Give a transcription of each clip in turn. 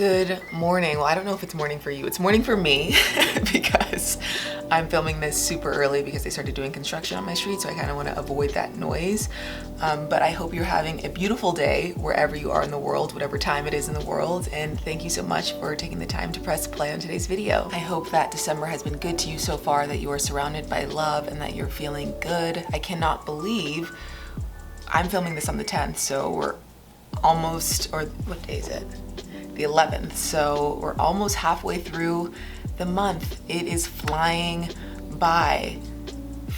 Good morning. Well, I don't know if it's morning for you. It's morning for me because I'm filming this super early because they started doing construction on my street, so I kind of want to avoid that noise. But I hope you're having a beautiful day wherever you are in the world, whatever time it is in the world, and thank you so much for taking the time to press play on today's video. I hope that December has been good to you so far, that you are surrounded by love and that you're feeling good. I cannot believe I'm filming this on the 10th, so we're almost, or what day is it? The 11th, so we're almost halfway through the month. It is flying by, but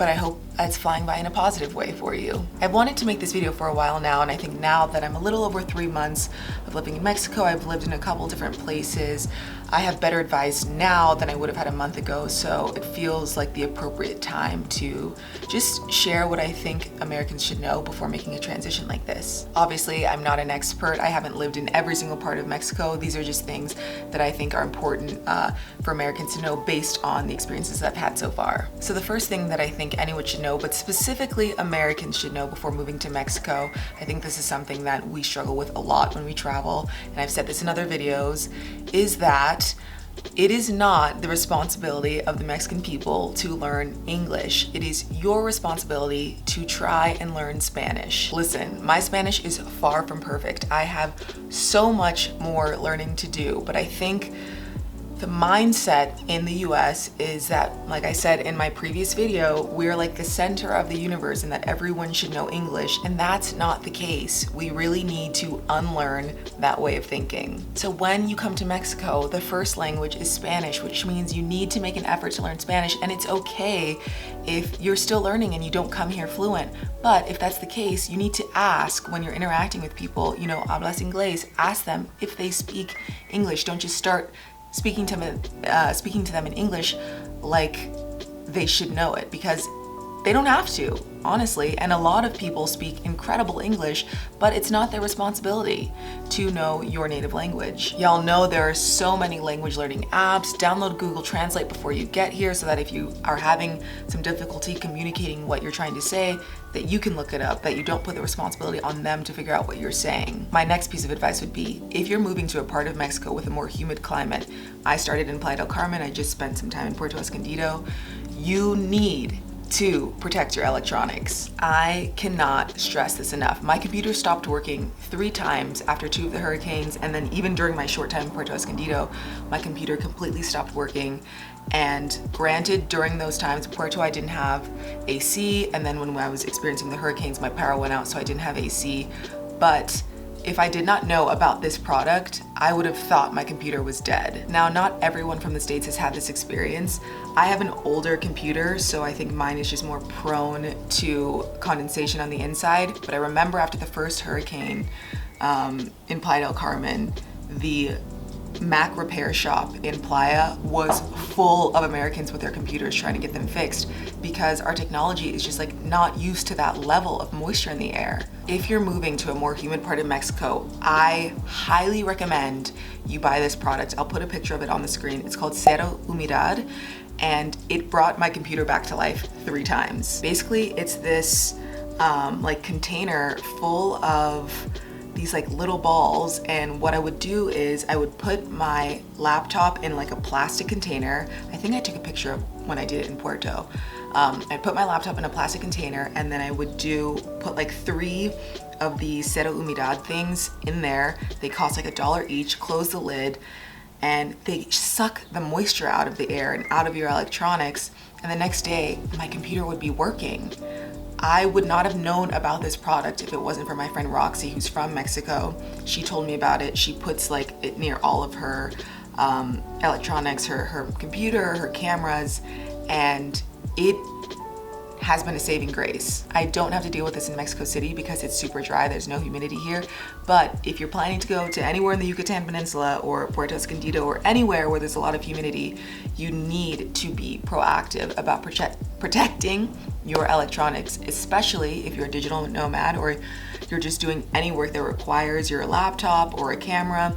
I hope it's flying by in a positive way for you. I've wanted to make this video for a while now, and I think now that I'm a little over 3 months of living in Mexico, I've lived in a couple different places, I have better advice now than I would have had a month ago, so it feels like the appropriate time to just share what I think Americans should know before making a transition like this. Obviously, I'm not an expert. I haven't lived in every single part of Mexico. These are just things that I think are important for Americans to know based on the experiences that I've had so far. So the first thing that I think anyone should know, but specifically Americans should know before moving to Mexico, I think this is something that we struggle with a lot when we travel, and I've said this in other videos, is that it is not the responsibility of the Mexican people to learn English. It is your responsibility to try and learn Spanish. Listen, my Spanish is far from perfect. I have so much more learning to do, but I think the mindset in the US is that, like I said in my previous video, we're like the center of the universe and that everyone should know English, and that's not the case. We really need to unlearn that way of thinking. So when you come to Mexico, the first language is Spanish, which means you need to make an effort to learn Spanish, and it's okay if you're still learning and you don't come here fluent. But if that's the case, you need to ask when you're interacting with people, hablas inglés, ask them if they speak English. Don't just start speaking to them in English like they should know it, because they don't have to, honestly. And a lot of people speak incredible English, but it's not their responsibility to know your native language. Y'all know there are so many language learning apps. Download Google Translate before you get here so that if you are having some difficulty communicating what you're trying to say, that you can look it up, that you don't put the responsibility on them to figure out what you're saying. My next piece of advice would be, if you're moving to a part of Mexico with a more humid climate, I started in Playa del Carmen, I just spent some time in Puerto Escondido, you need to protect your electronics. I cannot stress this enough. My computer stopped working 3 times after 2 of the hurricanes, and then even during my short time in Puerto Escondido, my computer completely stopped working. And granted, during those times, Puerto, I didn't have AC, and then when I was experiencing the hurricanes, my power went out, so I didn't have AC. But if I did not know about this product, I would have thought my computer was dead. Now, not everyone from the States has had this experience. I have an older computer, so I think mine is just more prone to condensation on the inside. But I remember after the first hurricane in Playa del Carmen, the Mac repair shop in Playa was full of Americans with their computers trying to get them fixed, because our technology is just like not used to that level of moisture in the air. If you're moving to a more humid part of Mexico, I highly recommend you buy this product. I'll put a picture of it on the screen. It's called Cero Humedad, and it brought my computer back to life 3 times. Basically, it's this like container full of these like little balls, and what I would do is I would put my laptop in like a plastic container. I think I took a picture of when I did it in Puerto. I'd put my laptop in a plastic container, and then I would put like 3 of the Cero Humedad things in there. They cost like $1 each, close the lid, and they suck the moisture out of the air and out of your electronics, and the next day my computer would be working. I would not have known about this product if it wasn't for my friend Roxy, who's from Mexico. She told me about it. She puts like it near all of her electronics, her computer, her cameras, and it has been a saving grace. I don't have to deal with this in Mexico City because it's super dry, there's no humidity here. But if you're planning to go to anywhere in the Yucatan Peninsula or Puerto Escondido or anywhere where there's a lot of humidity, you need to be proactive about protecting your electronics, especially if you're a digital nomad or you're just doing any work that requires your laptop or a camera.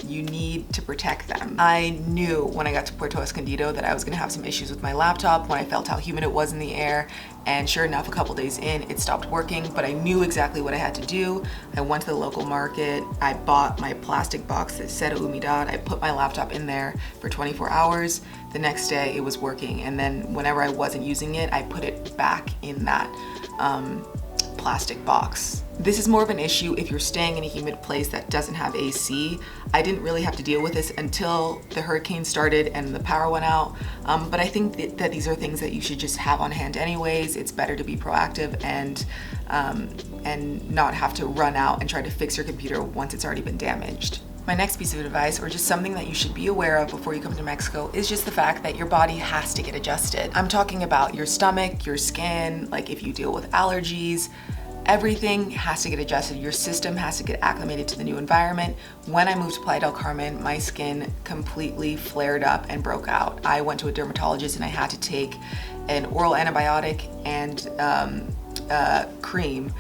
you need to protect them. I knew when I got to Puerto Escondido that I was gonna have some issues with my laptop when I felt how humid it was in the air, and sure enough, a couple days in, it stopped working, but I knew exactly what I had to do. I went to the local market, I bought my plastic box that said Humidad, I put my laptop in there for 24 hours. The next day it was working, and then whenever I wasn't using it, I put it back in that plastic box. This is more of an issue if you're staying in a humid place that doesn't have AC. I didn't really have to deal with this until the hurricane started and the power went out. But I think that these are things that you should just have on hand anyways. It's better to be proactive and not have to run out and try to fix your computer once it's already been damaged. My next piece of advice, or just something that you should be aware of before you come to Mexico, is just the fact that your body has to get adjusted. I'm talking about your stomach, your skin, like if you deal with allergies, everything has to get adjusted. Your system has to get acclimated to the new environment. When I moved to Playa del Carmen, my skin completely flared up and broke out. I went to a dermatologist and I had to take an oral antibiotic and cream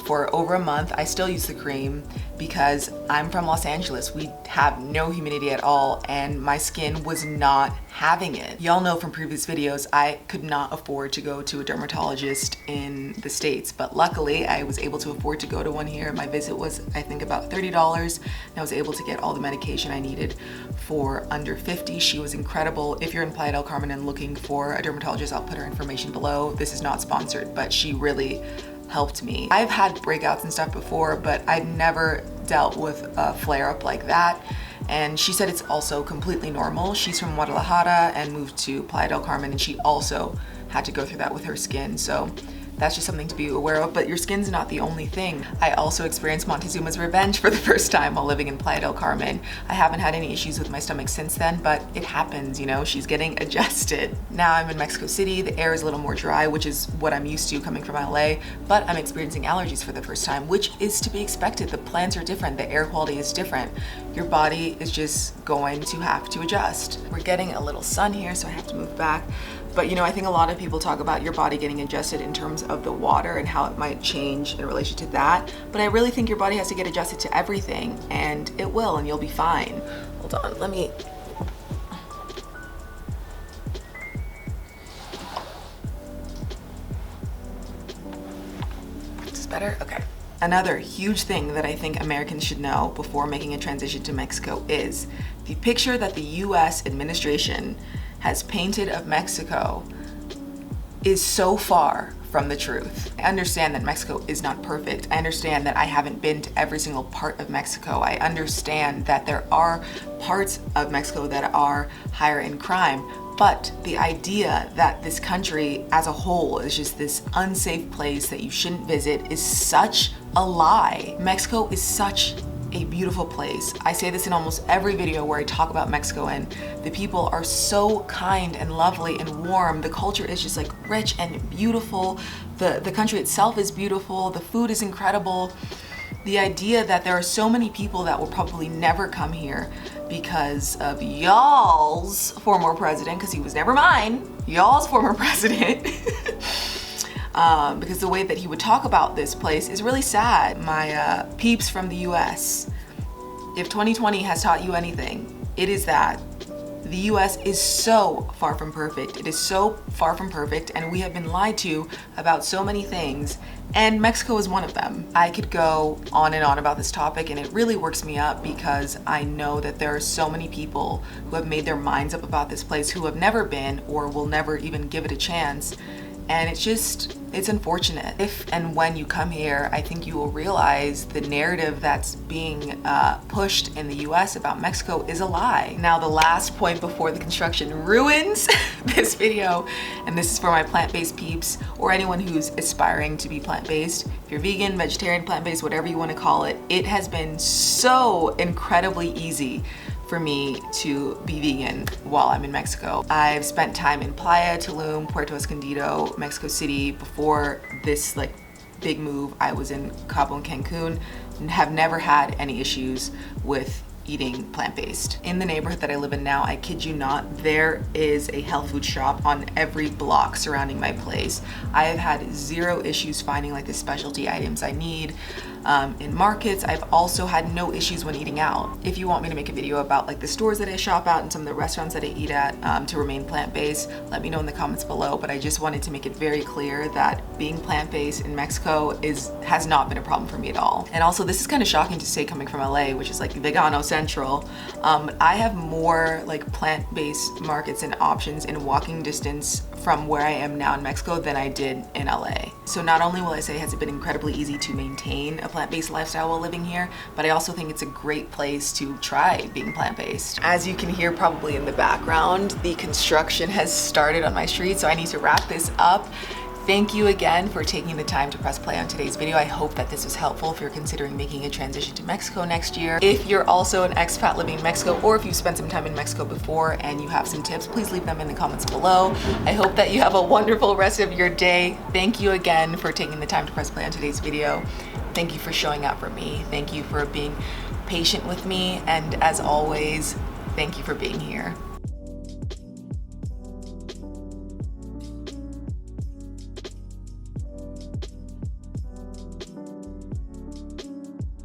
for over a month. I still use the cream because I'm from Los Angeles. We have no humidity at all, and my skin was not having it. Y'all know from previous videos, I could not afford to go to a dermatologist in the States, but luckily I was able to afford to go to one here. My visit was, I think, about $30, and I was able to get all the medication I needed for under $50. She was incredible. If you're in Playa del Carmen and looking for a dermatologist, I'll put her information below. This is not sponsored, but she really helped me. I've had breakouts and stuff before, but I've never dealt with a flare-up like that. And she said it's also completely normal. She's from Guadalajara and moved to Playa del Carmen, and she also had to go through that with her skin. So that's just something to be aware of, but your skin's not the only thing. I also experienced Montezuma's revenge for the first time while living in Playa del Carmen. I haven't had any issues with my stomach since then, but it happens, you know, she's getting adjusted. Now I'm in Mexico City, the air is a little more dry, which is what I'm used to coming from LA, but I'm experiencing allergies for the first time, which is to be expected. The plants are different, the air quality is different. Your body is just going to have to adjust. We're getting a little sun here, so I have to move back. But you know, I think a lot of people talk about your body getting adjusted in terms of the water and how it might change in relation to that. But I really think your body has to get adjusted to everything, and it will, and you'll be fine. Hold on, let me... Is this better? Okay. Another huge thing that I think Americans should know before making a transition to Mexico is the picture that the US administration has painted of Mexico is so far from the truth. I understand that Mexico is not perfect. I understand that I haven't been to every single part of Mexico. I understand that there are parts of Mexico that are higher in crime, but the idea that this country as a whole is just this unsafe place that you shouldn't visit is such a lie. Mexico is such a beautiful place. I say this in almost every video where I talk about Mexico, and the people are so kind and lovely and warm. The culture is just like rich and beautiful. The country itself is beautiful. The food is incredible. The idea that there are so many people that will probably never come here because of y'all's former president, because he was never mine, y'all's former president. Because the way that he would talk about this place is really sad. My peeps from the US, if 2020 has taught you anything, it is that the US is so far from perfect. It is so far from perfect, and we have been lied to about so many things, and Mexico is one of them. I could go on and on about this topic, and it really works me up because I know that there are so many people who have made their minds up about this place who have never been or will never even give it a chance. And it's unfortunate. If and when you come here, I think you will realize the narrative that's being pushed in the US about Mexico is a lie. Now, the last point before the construction ruins this video, and this is for my plant-based peeps or anyone who's aspiring to be plant-based. If you're vegan, vegetarian, plant-based, whatever you want to call it, it has been so incredibly easy for me to be vegan while I'm in Mexico. I've spent time in Playa, Tulum, Puerto Escondido, Mexico City. Before this like big move, I was in Cabo and Cancun and have never had any issues with eating plant-based. In the neighborhood that I live in now, I kid you not, there is a health food shop on every block surrounding my place. I have had zero issues finding like the specialty items I need in markets. I've also had no issues when eating out. If you want me to make a video about like the stores that I shop at and some of the restaurants that I eat at to remain plant-based, let me know in the comments below. But I just wanted to make it very clear that being plant-based in Mexico has not been a problem for me at all. And also, this is kind of shocking to say coming from LA, which is like vegano central. I have more like plant-based markets and options in walking distance from where I am now in Mexico than I did in LA. So not only will I say has it been incredibly easy to maintain a plant-based lifestyle while living here, but I also think it's a great place to try being plant-based. As you can hear probably in the background, the construction has started on my street, so I need to wrap this up. Thank you again for taking the time to press play on today's video. I hope that this was helpful if you're considering making a transition to Mexico next year. If you're also an expat living in Mexico, or if you've spent some time in Mexico before and you have some tips, please leave them in the comments below. I hope that you have a wonderful rest of your day. Thank you again for taking the time to press play on today's video. Thank you for showing up for me. Thank you for being patient with me. And as always, thank you for being here.